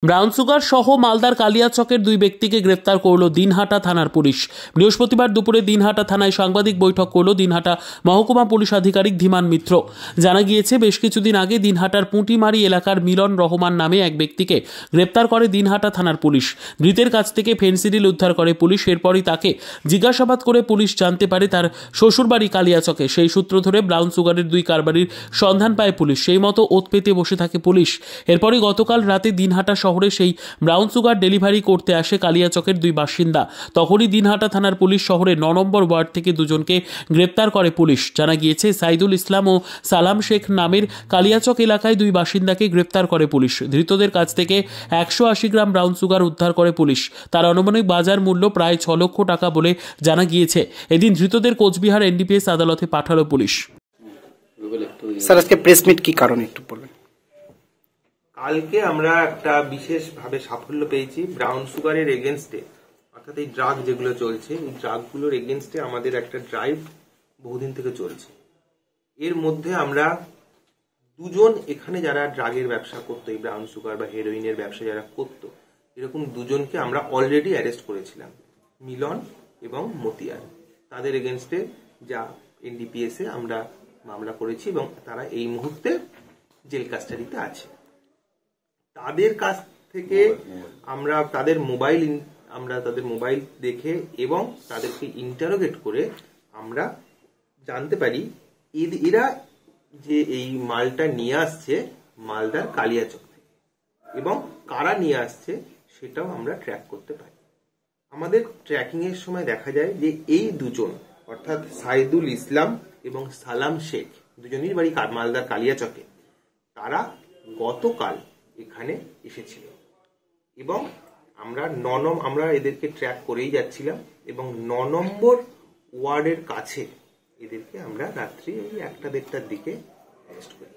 Brown sugar সহ মালদার কালিয়াচকের দুই ব্যক্তিকে গ্রেপ্তার করল দিনহাটা থানার পুলিশ। বৃহস্পতিবার দুপুরে দিনহাটা থানায় সাংবাদিক বৈঠক করল দিনহাটা মহকুমা পুলিশ আধিকারিক ধীমান মিত্র। জানা গিয়েছে, বেশ কিছুদিন আগে দিনহাটার পুঁটিমারি এলাকার মিলন রহমান নামে এক ব্যক্তিকে গ্রেপ্তার করে দিনহাটা থানার পুলিশ। ধৃতের কাছ থেকে ফেনসিডিল উদ্ধার করে পুলিশ। এরপরই তাকে জিজ্ঞাসাবাদ করে পুলিশ জানতে পারে তার শ্বশুরবাড়ি কালিয়াচকে। সেই সূত্র ধরে ব্রাউন সুগারের দুই কারবারির সন্ধান পায় পুলিশ। সেই মতো ওত পেতে বসে থাকে পুলিশ। এরপরই গতকাল রাতে দিনহাটা শহরে সেই ব্রাউন সুগার ডেলিভারি করতে আসে কালিয়াচকের দুই বাসিন্দা। তখনই দিনহাটা থানার পুলিশ শহরে ৯ নম্বর ওয়ার্ড থেকে দুজনকে গ্রেপ্তার করে পুলিশ। জানা গিয়েছে, সাইদুল ইসলাম ও সালাম শেখ নামের কালিয়াচক এলাকায় দুই বাসিন্দাকে গ্রেপ্তার করে পুলিশ। ধৃতদের কাছ থেকে ১৮০ গ্রাম ব্রাউন সুগার উদ্ধার করে পুলিশ। তার আনুমানিক বাজার মূল্য প্রায় ৬ লক্ষ টাকা বলে জানা গিয়েছে। এদিন ধৃতদের কোচবিহার এনডিপিএস আদালতে পাঠালো পুলিশ। স্যার, আজকে প্রেস মিট কি কারণে একটু বলবেন? কালকে আমরা একটা বিশেষভাবে সাফল্য পেয়েছি ব্রাউন সুগারের এগেনস্টে, অর্থাৎ এই ড্রাগ যেগুলো চলছে, এই ড্রাগগুলোর এগেনস্টে আমাদের একটা ড্রাইভ বহুদিন থেকে চলছে। এর মধ্যে আমরা দুজন এখানে যারা ড্রাগের ব্যবসা করতো, এই ব্রাউন সুগার বা হেরোইনের ব্যবসা যারা করতো, এরকম দুজনকে আমরা অলরেডি অ্যারেস্ট করেছিলাম, মিলন এবং মতিয়ার। তাদের এগেনস্টে যা এনডিপিএসে আমরা মামলা করেছি এবং তারা এই মুহূর্তে জেল কাস্টাডিতে আছে। তাদের কাছ থেকে আমরা তাদের মোবাইল দেখে এবং তাদেরকে ইন্টারোগেট করে আমরা জানতে পারি এরা যে এই মালটা নিয়ে আসছে মালদার কালিয়াচক থেকে, এবং কারা নিয়ে আসছে সেটাও আমরা ট্র্যাক করতে পারি। আমাদের ট্র্যাকিং এর সময় দেখা যায় যে এই দুজন, অর্থাৎ সাইদুল ইসলাম এবং সালাম শেখ, দুজনেরই বাড়ি মালদার কালিয়াচকে, তারা গতকাল এখানে এসেছিল এবং আমরা এদেরকে ট্র্যাক করেই যাচ্ছিলাম এবং ৯ নম্বর ওয়ার্ডের কাছে এদেরকে আমরা রাত্রি ১টা-১.৫টার দিকে অ্যারেস্ট করি।